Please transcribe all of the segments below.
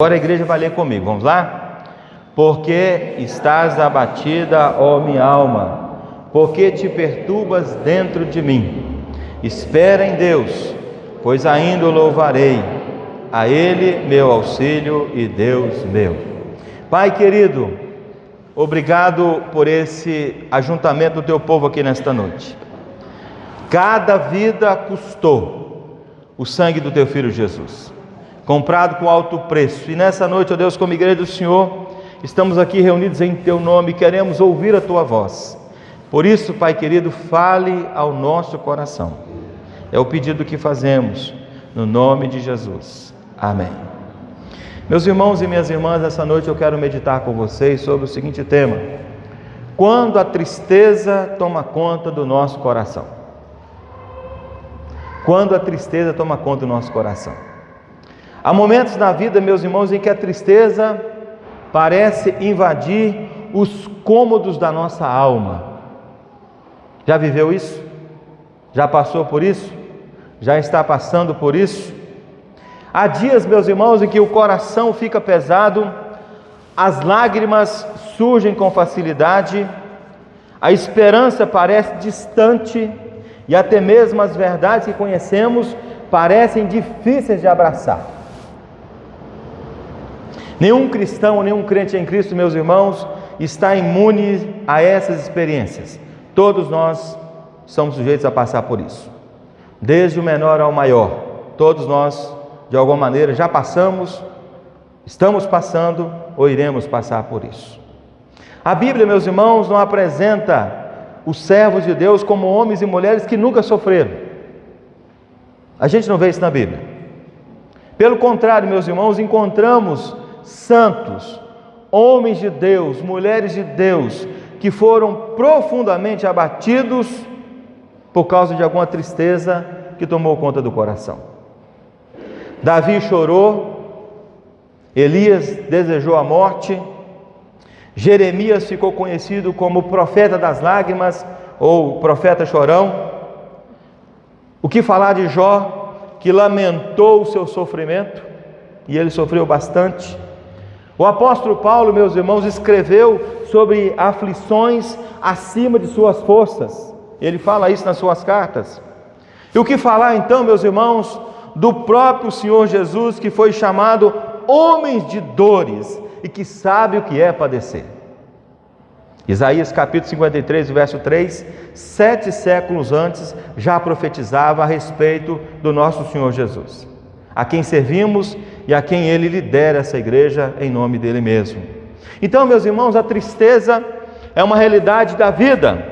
Agora a igreja vai ler comigo, vamos lá? Porque estás abatida, ó minha alma, porque te perturbas dentro de mim. Espera em Deus, pois ainda o louvarei, a Ele meu auxílio e Deus meu. Pai querido, obrigado por esse ajuntamento do teu povo aqui nesta noite. Cada vida custou o sangue do teu filho Jesus, comprado com alto preço. E nessa noite, ó Deus, como igreja do Senhor, estamos aqui reunidos em teu nome e queremos ouvir a tua voz. Por isso, Pai querido, fale ao nosso coração. É o pedido que fazemos, no nome de Jesus. Amém. Meus irmãos e minhas irmãs, nessa noite eu quero meditar com vocês sobre o seguinte tema: quando a tristeza toma conta do nosso coração. Quando a tristeza toma conta do nosso coração. Há momentos na vida, meus irmãos, em que a tristeza parece invadir os cômodos da nossa alma. Já viveu isso? Já passou por isso? Já está passando por isso? Há dias, meus irmãos, em que o coração fica pesado, as lágrimas surgem com facilidade, a esperança parece distante e até mesmo as verdades que conhecemos parecem difíceis de abraçar. Nenhum cristão, nenhum crente em Cristo, meus irmãos, está imune a essas experiências. Todos nós somos sujeitos a passar por isso. Desde o menor ao maior, todos nós, de alguma maneira, já passamos, estamos passando ou iremos passar por isso. A Bíblia, meus irmãos, não apresenta os servos de Deus como homens e mulheres que nunca sofreram. A gente não vê isso na Bíblia. Pelo contrário, meus irmãos, encontramos santos, homens de Deus, mulheres de Deus, que foram profundamente abatidos por causa de alguma tristeza que tomou conta do coração. Davi chorou, Elias desejou a morte, Jeremias ficou conhecido como profeta das lágrimas ou profeta chorão. O que falar de Jó, que lamentou o seu sofrimento, e ele sofreu bastante. O apóstolo Paulo, meus irmãos, escreveu sobre aflições acima de suas forças. Ele fala isso nas suas cartas. E o que falar então, meus irmãos, do próprio Senhor Jesus, que foi chamado homem de dores e que sabe o que é padecer. Isaías capítulo 53, verso 3, 7 séculos antes, já profetizava a respeito do nosso Senhor Jesus, a quem servimos e a quem Ele lidera essa igreja em nome dEle mesmo. Então, meus irmãos, a tristeza é uma realidade da vida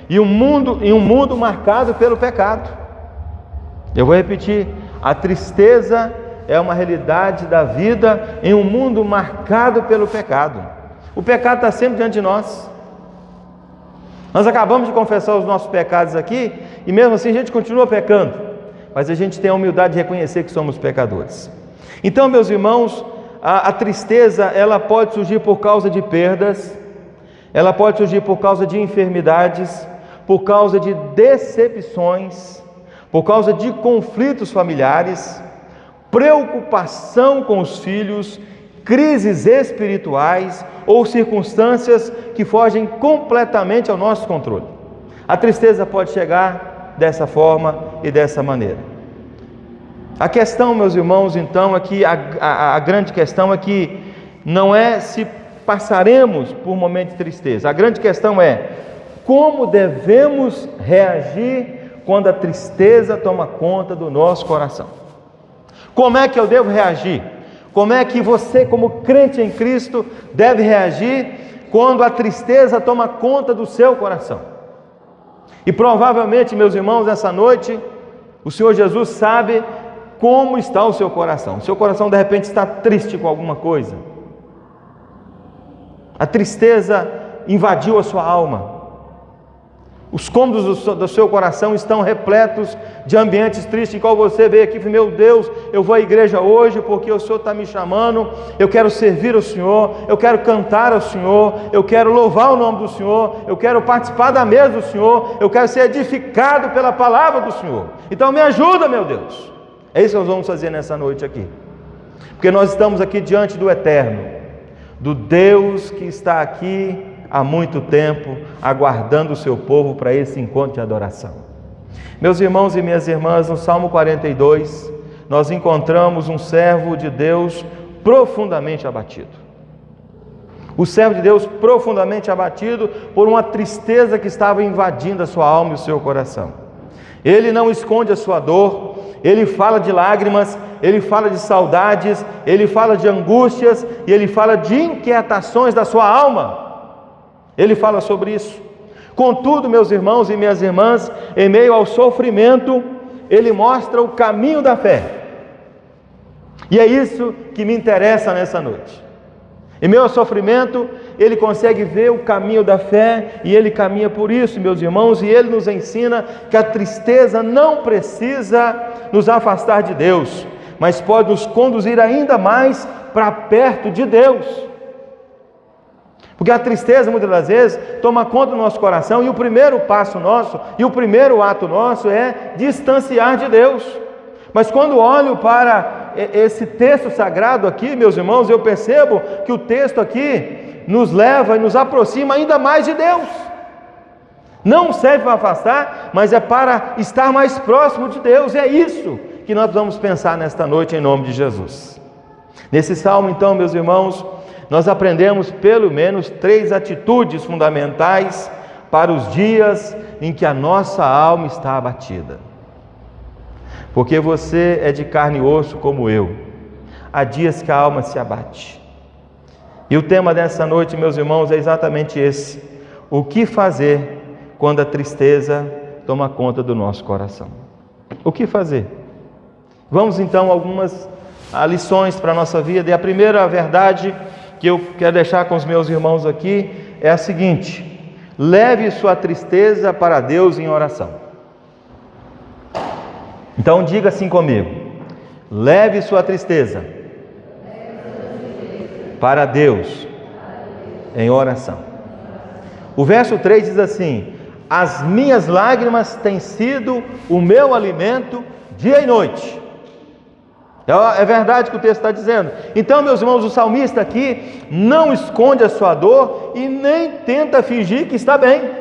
e um mundo marcado pelo pecado. Eu vou repetir, a tristeza é uma realidade da vida em um mundo marcado pelo pecado. O pecado está sempre diante de nós. Nós acabamos de confessar os nossos pecados aqui e mesmo assim a gente continua pecando, mas a gente tem a humildade de reconhecer que somos pecadores. Então, meus irmãos, a tristeza, ela pode surgir por causa de perdas, ela pode surgir por causa de enfermidades, por causa de decepções, por causa de conflitos familiares, preocupação com os filhos, crises espirituais ou circunstâncias que fogem completamente ao nosso controle. A tristeza pode chegar dessa forma e dessa maneira. A questão, meus irmãos, então, é que a grande questão é que não é se passaremos por momentos de tristeza. A grande questão é como devemos reagir quando a tristeza toma conta do nosso coração. Como é que eu devo reagir? Como é que você, como crente em Cristo, deve reagir quando a tristeza toma conta do seu coração? E provavelmente, meus irmãos, nessa noite, o Senhor Jesus sabe como está o seu coração. O seu coração de repente está triste com alguma coisa. A tristeza invadiu a sua alma. Os cômodos do seu coração estão repletos de ambientes tristes, em qual você veio aqui e fala: meu Deus, eu vou à igreja hoje porque o Senhor está me chamando, eu quero servir ao Senhor, eu quero cantar ao Senhor, eu quero louvar o nome do Senhor, eu quero participar da mesa do Senhor, eu quero ser edificado pela palavra do Senhor. Então me ajuda, meu Deus. É isso que nós vamos fazer nessa noite aqui. porque nós estamos aqui diante do Eterno, do Deus que está aqui há muito tempo, aguardando o seu povo para esse encontro de adoração. Meus irmãos e minhas irmãs, no Salmo 42, nós encontramos um servo de Deus profundamente abatido. O servo de Deus profundamente abatido por uma tristeza que estava invadindo a sua alma e o seu coração. Ele não esconde a sua dor, ele fala de lágrimas, ele fala de saudades, ele fala de angústias e ele fala de inquietações da sua alma. Ele fala sobre isso. Contudo, meus irmãos e minhas irmãs, em meio ao sofrimento, ele mostra o caminho da fé. E é isso que me interessa nessa noite. Em meio ao sofrimento, ele consegue ver o caminho da fé e ele caminha por isso, meus irmãos, e ele nos ensina que a tristeza não precisa nos afastar de Deus, mas pode nos conduzir ainda mais para perto de Deus. Porque a tristeza, muitas das vezes, toma conta do nosso coração e o primeiro passo nosso, e o primeiro ato nosso é distanciar de Deus. Mas quando olho para esse texto sagrado aqui, meus irmãos, eu percebo que o texto aqui nos leva e nos aproxima ainda mais de Deus. Não serve para afastar, mas é para estar mais próximo de Deus. É isso que nós vamos pensar nesta noite em nome de Jesus. Nesse salmo, então, meus irmãos, nós aprendemos pelo menos 3 atitudes fundamentais para os dias em que a nossa alma está abatida. Porque você é de carne e osso como eu. Há dias que a alma se abate. E o tema dessa noite, meus irmãos, é exatamente esse: o que fazer quando a tristeza toma conta do nosso coração? O que fazer? Vamos então a algumas lições para a nossa vida. E a primeira verdade que eu quero deixar com os meus irmãos aqui é a seguinte: leve sua tristeza para Deus em oração. Então diga assim comigo: leve sua tristeza para Deus em oração. O verso 3 diz assim: as minhas lágrimas têm sido o meu alimento dia e noite. É verdade que o texto está dizendo. Então, meus irmãos, o salmista aqui não esconde a sua dor e nem tenta fingir que está bem.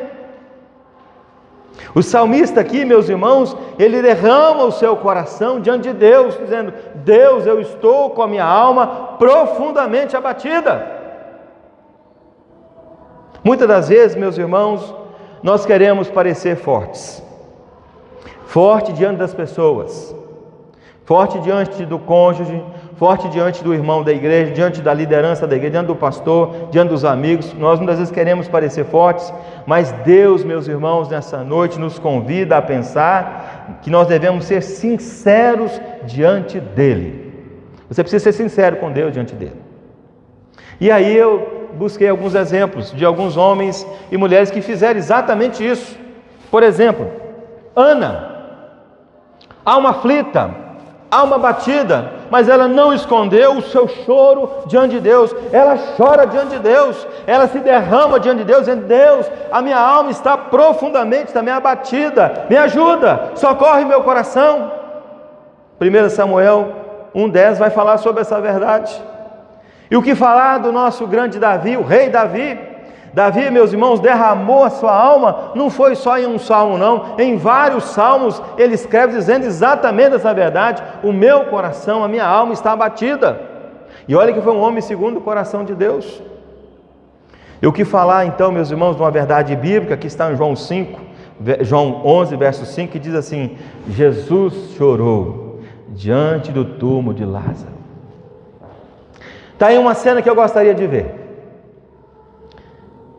O salmista aqui, meus irmãos, ele derrama o seu coração diante de Deus, dizendo: Deus, eu estou com a minha alma profundamente abatida. Muitas das vezes, meus irmãos, nós queremos parecer fortes. Forte diante das pessoas, forte diante do cônjuge, forte diante do irmão da igreja, diante da liderança da igreja, diante do pastor, diante dos amigos. Nós muitas vezes queremos parecer fortes, mas Deus, meus irmãos, nessa noite nos convida a pensar que nós devemos ser sinceros diante dEle. Você precisa ser sincero com Deus diante dEle. E aí eu busquei alguns exemplos de alguns homens e mulheres que fizeram exatamente isso. Por exemplo, Ana, alma aflita, alma batida, mas ela não escondeu o seu choro diante de Deus. Ela chora diante de Deus, ela se derrama diante de Deus, dizendo: Deus, a minha alma está profundamente também abatida, me ajuda, socorre meu coração. 1 Samuel 1,10 vai falar sobre essa verdade. E o que falar do nosso grande Davi, o rei Davi? Davi, meus irmãos, derramou a sua alma, não foi só em um salmo não, em vários salmos ele escreve dizendo exatamente essa verdade: o meu coração, a minha alma está abatida. E olha que foi um homem segundo o coração de Deus. E o que falar então, meus irmãos, de uma verdade bíblica que está em João 11, verso 5, que diz assim: Jesus chorou diante do túmulo de Lázaro. Está aí uma cena que eu gostaria de ver.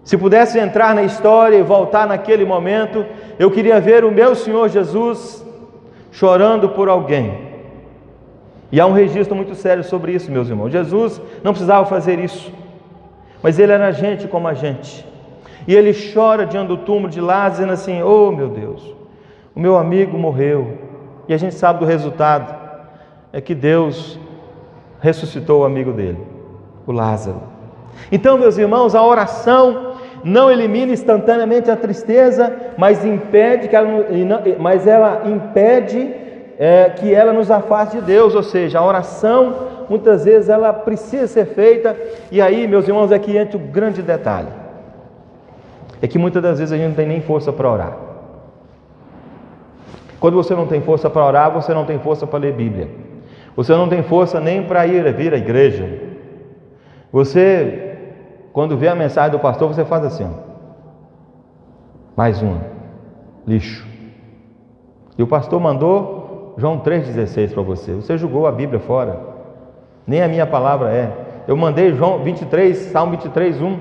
Se pudesse entrar na história e voltar naquele momento, eu queria ver o meu Senhor Jesus chorando por alguém. E há um registro muito sério sobre isso, meus irmãos. Jesus não precisava fazer isso, mas ele era gente como a gente. E ele chora diante do túmulo de Lázaro, dizendo assim: oh meu Deus, o meu amigo morreu. E a gente sabe do resultado, é que Deus ressuscitou o amigo dele, o Lázaro. Então, meus irmãos, a oração não elimina instantaneamente a tristeza, mas ela impede que ela nos afaste de Deus. Ou seja, a oração muitas vezes ela precisa ser feita, e aí, meus irmãos, é que entra o grande detalhe. É que muitas das vezes a gente não tem nem força para orar. Quando você não tem força para orar, você não tem força para ler Bíblia. Você não tem força nem para vir à igreja. Você, quando vê a mensagem do pastor, você faz assim, ó. Mais uma, lixo. E o pastor mandou João 3,16 para você. Você jogou a Bíblia fora. Nem a minha palavra é. Eu mandei João 23, Salmo 23, 1.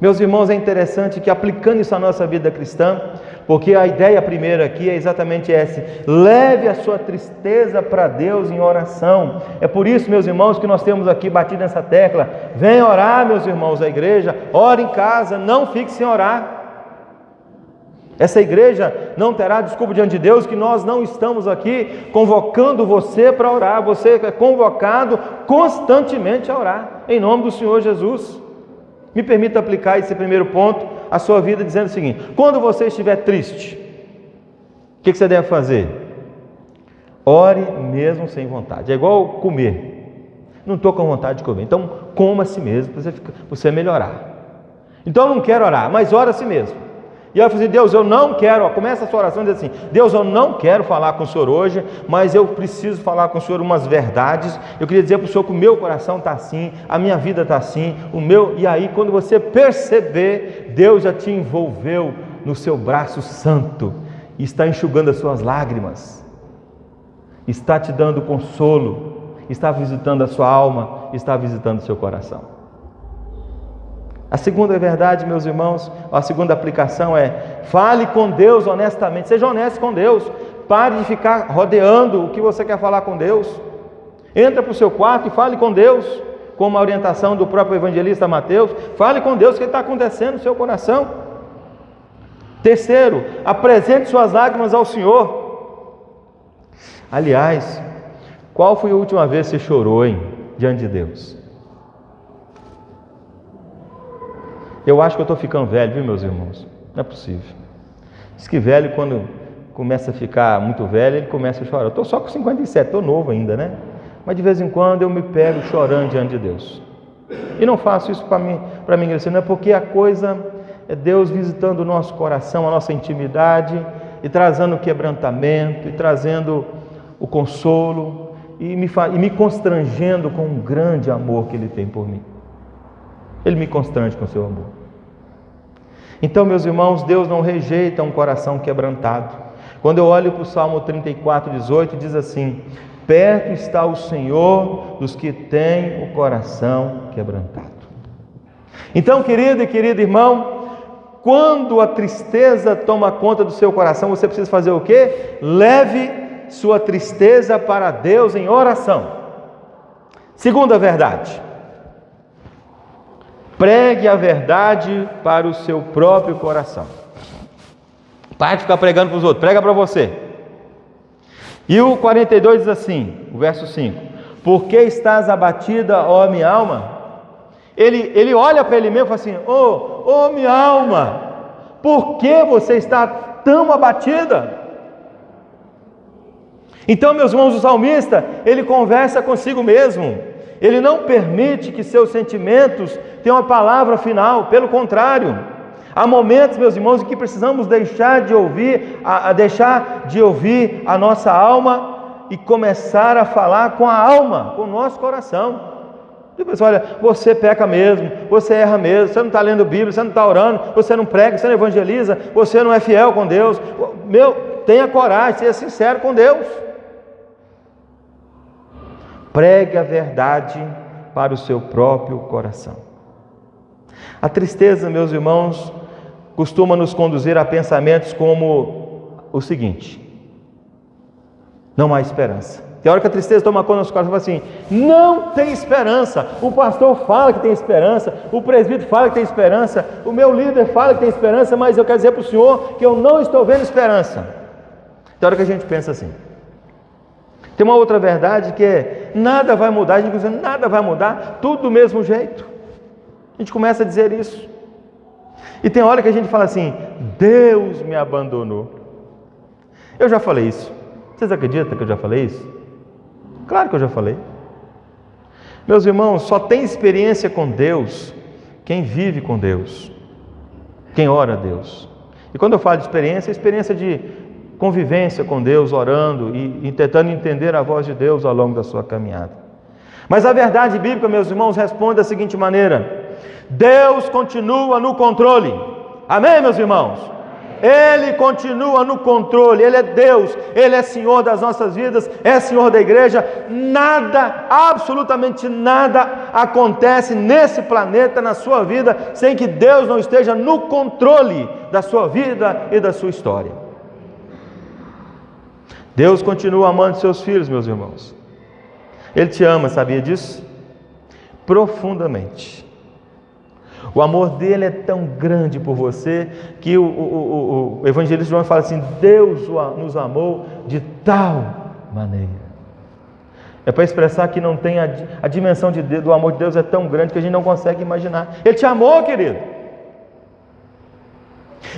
Meus irmãos, é interessante que aplicando isso à nossa vida cristã, porque a ideia primeira aqui é exatamente essa: leve a sua tristeza para Deus em oração. É por isso, meus irmãos, que nós temos aqui batido nessa tecla: vem orar, meus irmãos da igreja, ore em casa, não fique sem orar. Essa igreja não terá desculpa diante de Deus que nós não estamos aqui convocando você para orar. Você é convocado constantemente a orar, em nome do Senhor Jesus. Me permita aplicar esse primeiro ponto à sua vida dizendo o seguinte: quando você estiver triste, o que você deve fazer? Ore mesmo sem vontade. É igual comer. Não estou com vontade de comer, então coma a si mesmo para você melhorar. Então eu não quero orar, mas ora a si mesmo. E eu falei assim: Deus, eu não quero, começa a sua oração dizendo assim: Deus, eu não quero falar com o Senhor hoje, mas eu preciso falar com o Senhor umas verdades. Eu queria dizer para o Senhor que o meu coração está assim, a minha vida está assim, e aí quando você perceber, Deus já te envolveu no seu braço santo, e está enxugando as suas lágrimas, está te dando consolo, está visitando a sua alma, está visitando o seu coração. A segunda verdade, meus irmãos, a segunda aplicação é: fale com Deus honestamente, seja honesto com Deus, pare de ficar rodeando o que você quer falar com Deus. Entra para o seu quarto e fale com Deus, como a orientação do próprio evangelista Mateus. Fale com Deus o que está acontecendo no seu coração. Terceiro, apresente suas lágrimas ao Senhor. Aliás, qual foi a última vez que você chorou, diante de Deus? Eu acho que eu estou ficando velho, viu, meus irmãos? Não é possível. Diz que velho, quando começa a ficar muito velho, ele começa a chorar. Eu estou só com 57, estou novo ainda, né? Mas de vez em quando eu me pego chorando diante de Deus. E não faço isso para mim engrandecer, não é porque a coisa é Deus visitando o nosso coração, a nossa intimidade, e trazendo o quebrantamento, e trazendo o consolo, e me constrangendo com um grande amor que Ele tem por mim. Ele me constrange com o seu amor. Então, meus irmãos, Deus não rejeita um coração quebrantado. Quando eu olho para o Salmo 34:18, diz assim: perto está o Senhor dos que têm o coração quebrantado. Então, querido e querido irmão, quando a tristeza toma conta do seu coração, você precisa fazer o quê? Leve sua tristeza para Deus em oração. Segunda verdade: pregue a verdade para o seu próprio coração. Para de ficar pregando para os outros, prega para você. E o 42 diz assim, o verso 5: por que estás abatida, ó minha alma? Ele olha para ele mesmo e fala assim: ó minha alma, por que você está tão abatida? Então, meus irmãos, o salmista, ele conversa consigo mesmo. Ele não permite que seus sentimentos tenham uma palavra final, pelo contrário. Há momentos, meus irmãos, em que precisamos deixar de ouvir a nossa alma e começar a falar com a alma, com o nosso coração. Depois, olha, você peca mesmo, você erra mesmo, você não está lendo Bíblia, você não está orando, você não prega, você não evangeliza, você não é fiel com Deus. Tenha coragem, seja sincero com Deus. Pregue a verdade para o seu próprio coração. A tristeza, meus irmãos, costuma nos conduzir a pensamentos como o seguinte: não há esperança. Tem hora que a tristeza toma conta do nosso coração e fala assim: não tem esperança. O pastor fala que tem esperança, o presbítero fala que tem esperança, o meu líder fala que tem esperança, mas eu quero dizer para o Senhor que eu não estou vendo esperança. Tem hora que a gente pensa assim. Tem uma outra verdade que é: nada vai mudar. A gente diz: nada vai mudar, tudo do mesmo jeito. A gente começa a dizer isso. E tem hora que a gente fala assim: Deus me abandonou. Eu já falei isso. Vocês acreditam que eu já falei isso? Claro que eu já falei. Meus irmãos, só tem experiência com Deus quem vive com Deus, quem ora a Deus. E quando eu falo de experiência, é experiência de convivência com Deus, orando e tentando entender a voz de Deus ao longo da sua caminhada. Mas a verdade bíblica, meus irmãos, responde da seguinte maneira: Deus continua no controle. Amém, meus irmãos? Ele continua no controle, Ele é Deus, Ele é Senhor das nossas vidas, é Senhor da igreja. Nada, absolutamente nada acontece nesse planeta, na sua vida, sem que Deus não esteja no controle da sua vida e da sua história. Deus continua amando seus filhos, meus irmãos. Ele te ama, sabia disso? Profundamente. O amor dele é tão grande por você que o evangelista João fala assim: Deus nos amou de tal maneira. É para expressar que não tem a dimensão do amor de Deus é tão grande que a gente não consegue imaginar. Ele te amou, querido.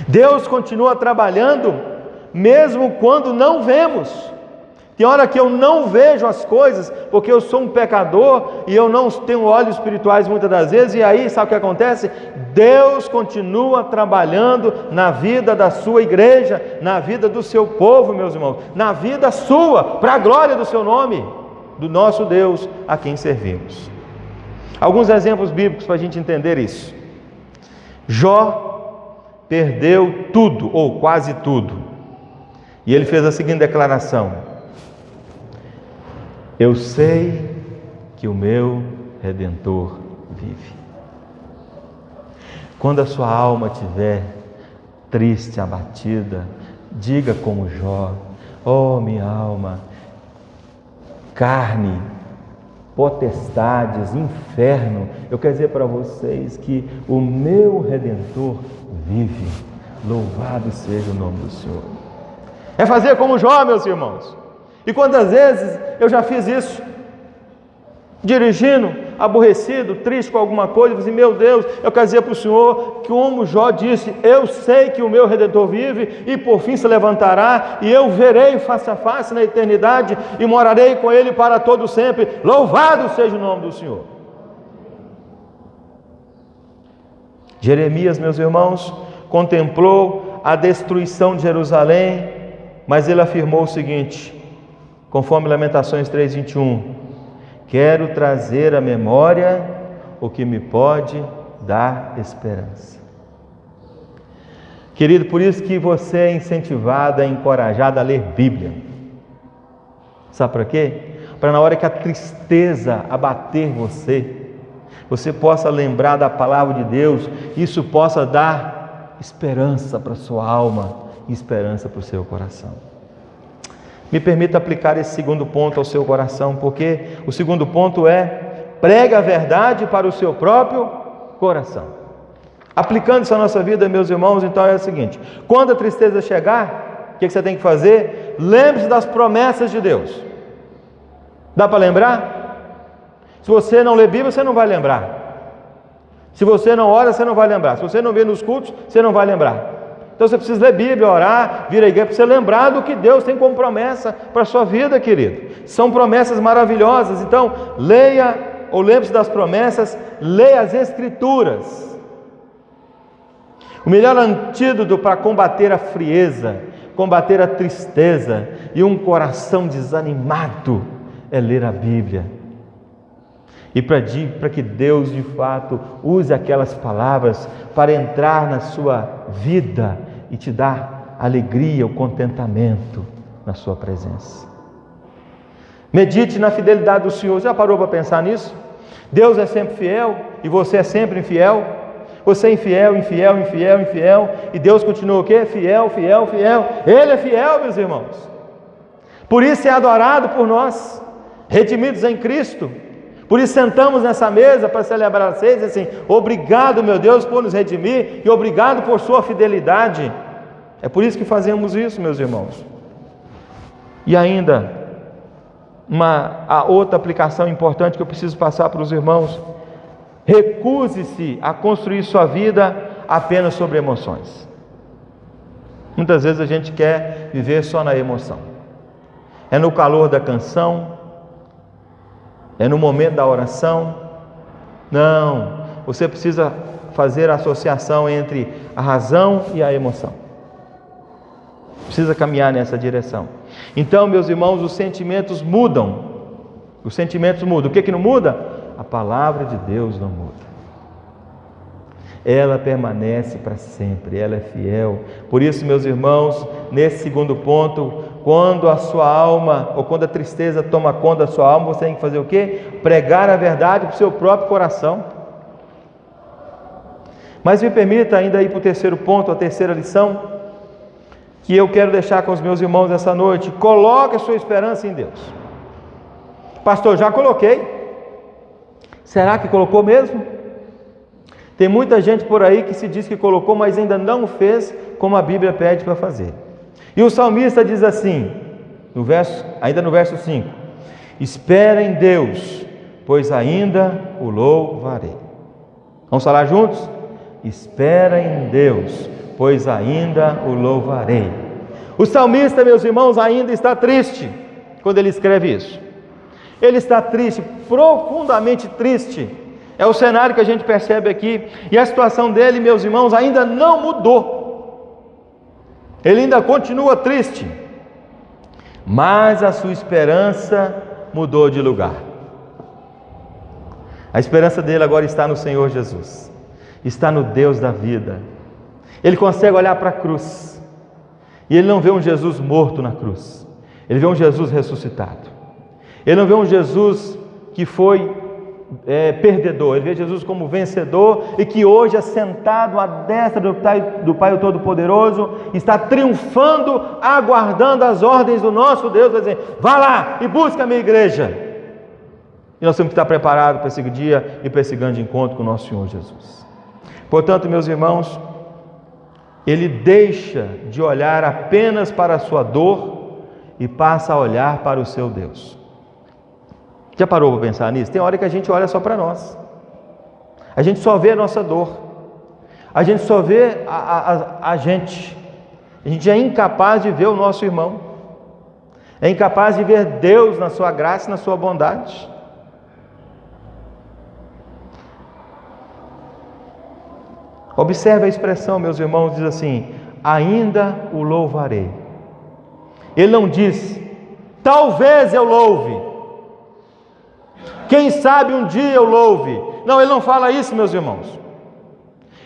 Deus continua trabalhando mesmo quando não vemos. Tem hora que eu não vejo as coisas, porque eu sou um pecador e eu não tenho olhos espirituais muitas das vezes, e aí sabe o que acontece? Deus continua trabalhando na vida da sua igreja, na vida do seu povo, meus irmãos, na vida sua, para a glória do seu nome, do nosso Deus a quem servimos. Alguns exemplos bíblicos para a gente entender isso. Jó perdeu tudo, ou quase tudo, e ele fez a seguinte declaração: eu sei que o meu Redentor vive. Quando a sua alma estiver triste, abatida, diga como Jó: oh minha alma, carne, potestades, inferno, eu quero dizer para vocês que o meu Redentor vive. Louvado seja o nome do Senhor. É fazer como Jó, meus irmãos. E quantas vezes eu já fiz isso, dirigindo, aborrecido, triste com alguma coisa, eu falei assim: meu Deus, eu quero dizer para o Senhor que, como Jó disse, eu sei que o meu Redentor vive e por fim se levantará, e eu verei face a face na eternidade e morarei com Ele para todo sempre. Louvado seja o nome do Senhor. Jeremias, meus irmãos, contemplou a destruição de Jerusalém, mas ele afirmou o seguinte, conforme Lamentações 3:21: quero trazer à memória o que me pode dar esperança. Querido, por isso que você é incentivado, é encorajado a ler Bíblia. Sabe para quê? Para na hora que a tristeza abater você possa lembrar da palavra de Deus, isso possa dar esperança para a sua alma e esperança para o seu coração. Me permita aplicar esse segundo ponto ao seu coração, porque o segundo ponto é: pregue a verdade para o seu próprio coração. Aplicando isso à nossa vida, meus irmãos, então é o seguinte: quando a tristeza chegar, o que você tem que fazer? Lembre-se das promessas de Deus. Dá para lembrar? Se você não lê Bíblia, você não vai lembrar. Se você não ora, você não vai lembrar. Se você não vê nos cultos, você não vai lembrar. Então você precisa ler Bíblia, orar, vir à igreja, para você lembrar do que Deus tem como promessa para a sua vida, querido. São promessas maravilhosas. Então, leia, ou lembre-se das promessas, leia as Escrituras. O melhor antídoto para combater a frieza, combater a tristeza e um coração desanimado é ler a Bíblia. E para que Deus de fato use aquelas palavras para entrar na sua vida e te dar alegria, o contentamento na sua presença. Medite na fidelidade do Senhor. Já parou para pensar nisso? Deus é sempre fiel e você é sempre infiel. Você é infiel, e Deus continua o quê? Fiel. Ele é fiel, meus irmãos. Por isso é adorado por nós, redimidos em Cristo. Por isso sentamos nessa mesa para celebrar a ceia, assim: obrigado, meu Deus, por nos redimir, e obrigado por sua fidelidade. É por isso que fazemos isso, meus irmãos. E ainda a outra aplicação importante que eu preciso passar para os irmãos: recuse-se a construir sua vida apenas sobre emoções. Muitas vezes a gente quer viver só na emoção. É no calor da canção, É no momento da oração? Não, você precisa fazer a associação entre a razão e a emoção. Precisa caminhar nessa direção. Então, meus irmãos, os sentimentos mudam. Os sentimentos mudam. O que não muda? A palavra de Deus não muda. Ela permanece para sempre, ela é fiel. Por isso, meus irmãos, nesse segundo ponto, quando a sua alma, ou quando a tristeza toma conta da sua alma, você tem que fazer o quê? Pregar a verdade para o seu próprio coração. Mas me permita ainda ir para o terceiro ponto, a terceira lição, que eu quero deixar com os meus irmãos essa noite. Coloque a sua esperança em Deus. Pastor, já coloquei. Será que colocou mesmo? Tem muita gente por aí que se diz que colocou, mas ainda não fez como a Bíblia pede para fazer. E o salmista diz assim, ainda no verso 5: espera em Deus, pois ainda o louvarei. Vamos falar juntos? Espera em Deus, pois ainda o louvarei. O salmista, meus irmãos, ainda está triste quando ele escreve isso. Ele está triste, profundamente triste. É o cenário que a gente percebe aqui. E a situação dele, meus irmãos, ainda não mudou. Ele ainda continua triste. Mas a sua esperança mudou de lugar. A esperança dele agora está no Senhor Jesus. Está no Deus da vida. Ele consegue olhar para a cruz. E ele não vê um Jesus morto na cruz. Ele vê um Jesus ressuscitado. Ele não vê um Jesus que foi perdedor. Ele vê Jesus como vencedor e que hoje, assentado à destra do Pai Todo-Poderoso, está triunfando, aguardando as ordens do nosso Deus, vai dizer: vá lá e busca a minha igreja. E nós temos que estar preparados para esse dia e para esse grande encontro com o nosso Senhor Jesus. Portanto, meus irmãos, ele deixa de olhar apenas para a sua dor e passa a olhar para o seu Deus. Já parou para pensar nisso? Tem hora que a gente olha só para nós. A gente só vê a nossa dor. A gente só vê a gente. A gente é incapaz de ver o nosso irmão. É incapaz de ver Deus na sua graça e na sua bondade. Observe a expressão, meus irmãos, diz assim: ainda o louvarei. Ele não diz: talvez eu louve. Quem sabe um dia eu louve. Não, ele não fala isso, meus irmãos.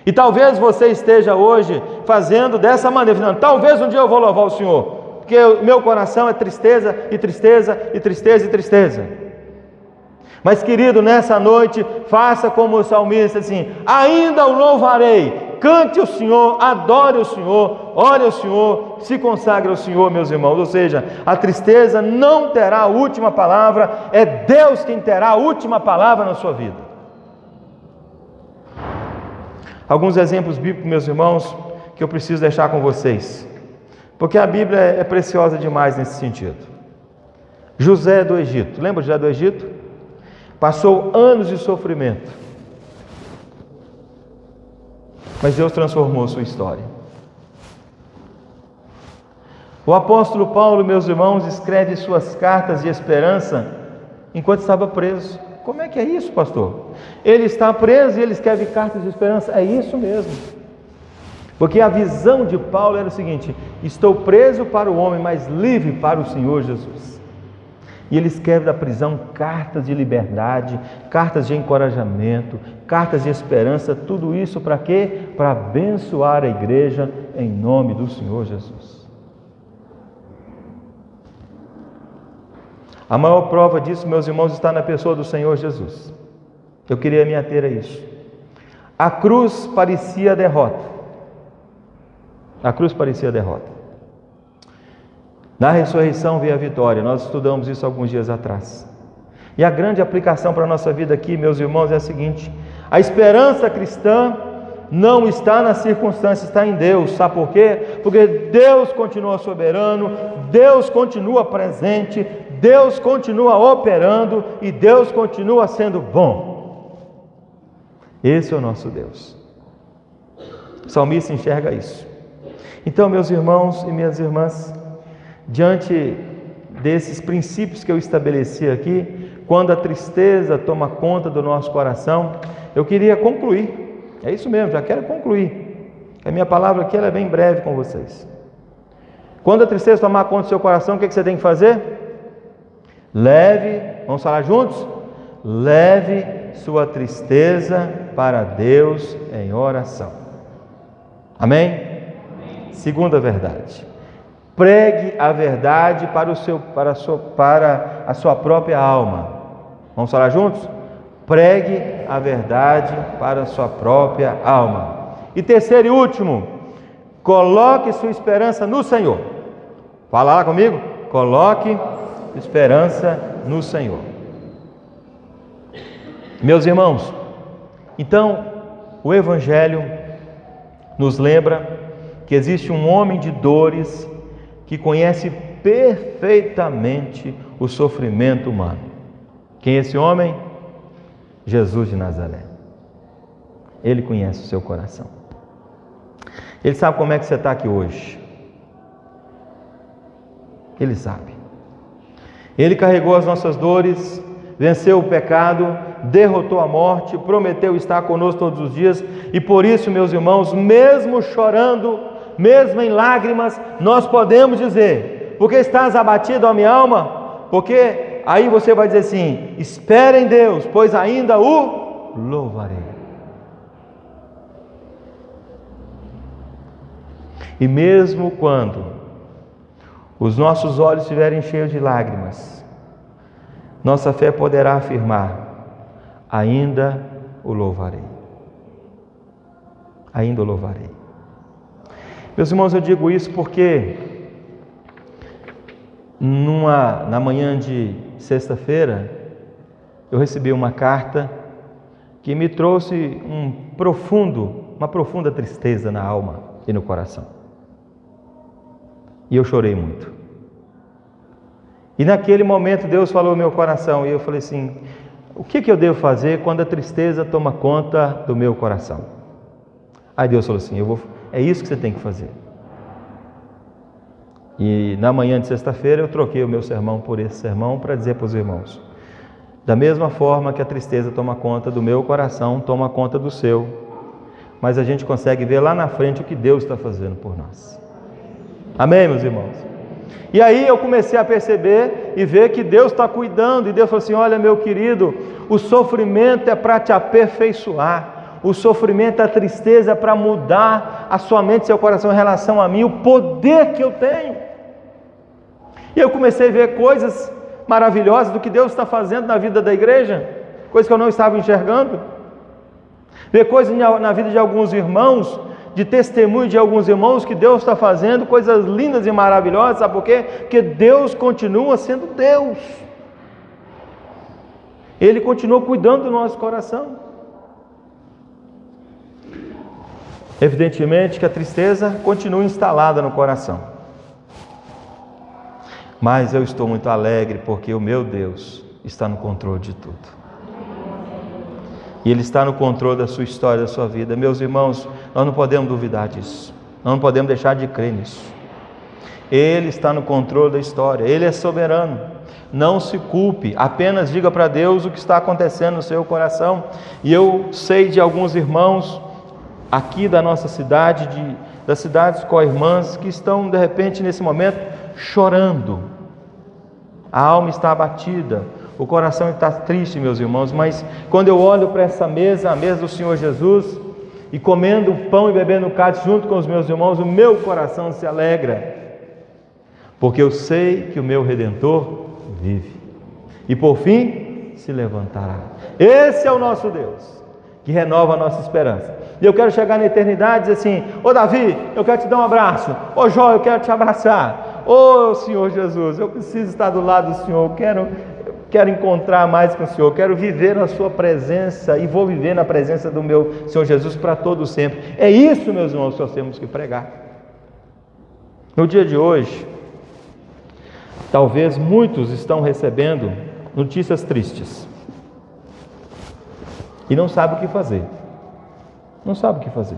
E talvez você esteja hoje fazendo dessa maneira, falando: talvez um dia eu vou louvar o Senhor, porque o meu coração é tristeza, e tristeza, e tristeza, e tristeza. Mas, querido, nessa noite, faça como o salmista, assim: ainda o louvarei. Cante o Senhor, adore o Senhor, ore ao Senhor, se consagre ao Senhor, meus irmãos. Ou seja, a tristeza não terá a última palavra, é Deus quem terá a última palavra na sua vida. Alguns exemplos bíblicos, meus irmãos, que eu preciso deixar com vocês, porque a Bíblia é preciosa demais nesse sentido. José do Egito, lembra José do Egito? Passou anos de sofrimento, mas Deus transformou sua história. O apóstolo Paulo, meus irmãos, escreve suas cartas de esperança enquanto estava preso. Como é que é isso, pastor? Ele está preso e ele escreve cartas de esperança. É isso mesmo. Porque a visão de Paulo era o seguinte: estou preso para o homem, mas livre para o Senhor Jesus. E ele escreve da prisão cartas de liberdade, cartas de encorajamento, cartas de esperança, tudo isso para quê? Para abençoar a igreja em nome do Senhor Jesus. A maior prova disso, meus irmãos, está na pessoa do Senhor Jesus. Eu queria me ater a isso. A cruz parecia a derrota. A cruz parecia a derrota. Na ressurreição veio a vitória. Nós estudamos isso alguns dias atrás. E a grande aplicação para a nossa vida aqui, meus irmãos, é a seguinte: a esperança cristã não está nas circunstâncias, está em Deus. Sabe por quê? Porque Deus continua soberano, Deus continua presente, Deus continua operando e Deus continua sendo bom. Esse é o nosso Deus. O salmista enxerga isso. Então, meus irmãos e minhas irmãs, diante desses princípios que eu estabeleci aqui, quando a tristeza toma conta do nosso coração, eu queria concluir. É isso mesmo, já quero concluir. A minha palavra aqui ela é bem breve com vocês. Quando a tristeza tomar conta do seu coração, o que você tem que fazer? Leve, vamos falar juntos? Leve sua tristeza para Deus em oração. Amém? Segunda verdade. Pregue a verdade para a sua própria alma. Vamos falar juntos? Pregue a verdade para a sua própria alma. E terceiro e último, coloque sua esperança no Senhor. Fala lá comigo. Coloque esperança no Senhor. Meus irmãos, então o Evangelho nos lembra que existe um homem de dores que conhece perfeitamente o sofrimento humano. Quem é esse homem? Jesus de Nazaré. Ele conhece o seu coração. Ele sabe como é que você está aqui hoje. Ele sabe. Ele carregou as nossas dores, venceu o pecado, derrotou a morte, prometeu estar conosco todos os dias, e por isso, meus irmãos, mesmo chorando, mesmo em lágrimas, nós podemos dizer: porque estás abatido, ó minha alma? Porque aí você vai dizer assim: espera em Deus, pois ainda o louvarei. E mesmo quando os nossos olhos estiverem cheios de lágrimas, nossa fé poderá afirmar: ainda o louvarei. Ainda o louvarei. Meus irmãos, eu digo isso porque na manhã de sexta-feira eu recebi uma carta que me trouxe uma profunda tristeza na alma e no coração. E eu chorei muito. E naquele momento Deus falou no meu coração, e eu falei assim: o que eu devo fazer quando a tristeza toma conta do meu coração? Aí Deus falou assim: é isso que você tem que fazer. E na manhã de sexta-feira eu troquei o meu sermão por esse sermão para dizer para os irmãos: da mesma forma que a tristeza toma conta do meu coração, toma conta do seu, mas a gente consegue ver lá na frente o que Deus está fazendo por nós. Amém, meus irmãos? E aí eu comecei a perceber e ver que Deus está cuidando, e Deus falou assim: olha, meu querido, o sofrimento é para te aperfeiçoar. O sofrimento, a tristeza é para mudar a sua mente e seu coração em relação a mim, o poder que eu tenho. E eu comecei a ver coisas maravilhosas do que Deus está fazendo na vida da igreja, coisas que eu não estava enxergando. Ver coisas na vida de alguns irmãos, de testemunho de alguns irmãos que Deus está fazendo, coisas lindas e maravilhosas. Sabe por quê? Porque Deus continua sendo Deus. Ele continua cuidando do nosso coração. Evidentemente que a tristeza continua instalada no coração, mas eu estou muito alegre porque o meu Deus está no controle de tudo, e Ele está no controle da sua história, da sua vida. Meus irmãos, nós não podemos duvidar disso, nós não podemos deixar de crer nisso. Ele está no controle da história, Ele é soberano. Não se culpe, apenas diga para Deus o que está acontecendo no seu coração. E eu sei de alguns irmãos aqui da nossa cidade, das cidades co-irmãs, que estão de repente nesse momento chorando. A alma está abatida, o coração está triste, meus irmãos, mas quando eu olho para essa mesa, a mesa do Senhor Jesus, e comendo o pão e bebendo o cálice junto com os meus irmãos, o meu coração se alegra, porque eu sei que o meu Redentor vive, e por fim se levantará. Esse é o nosso Deus, que renova a nossa esperança. E eu quero chegar na eternidade e dizer assim: ô Davi, eu quero te dar um abraço. Ô Jó, eu quero te abraçar. Ô Senhor Jesus, eu preciso estar do lado do Senhor. Eu quero encontrar mais com o Senhor. Quero viver na sua presença e vou viver na presença do meu Senhor Jesus para todo sempre. É isso, meus irmãos, que nós temos que pregar. No dia de hoje, talvez muitos estão recebendo notícias tristes e não sabem o que fazer. Não sabe o que fazer.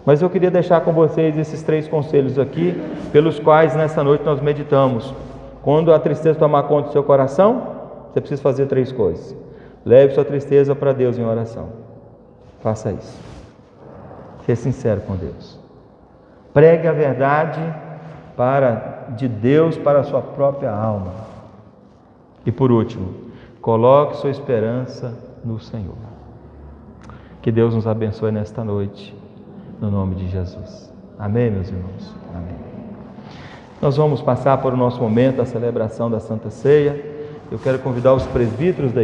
Mas eu queria deixar com vocês esses 3 conselhos aqui, pelos quais nessa noite nós meditamos. Quando a tristeza tomar conta do seu coração, você precisa fazer 3 coisas. Leve sua tristeza para Deus em oração. Faça isso. Seja sincero com Deus. Pregue a verdade de Deus para a sua própria alma. E por último, coloque sua esperança no Senhor. Que Deus nos abençoe nesta noite, no nome de Jesus. Amém, meus irmãos? Amém. Nós vamos passar por o nosso momento, a celebração da Santa Ceia. Eu quero convidar os presbíteros da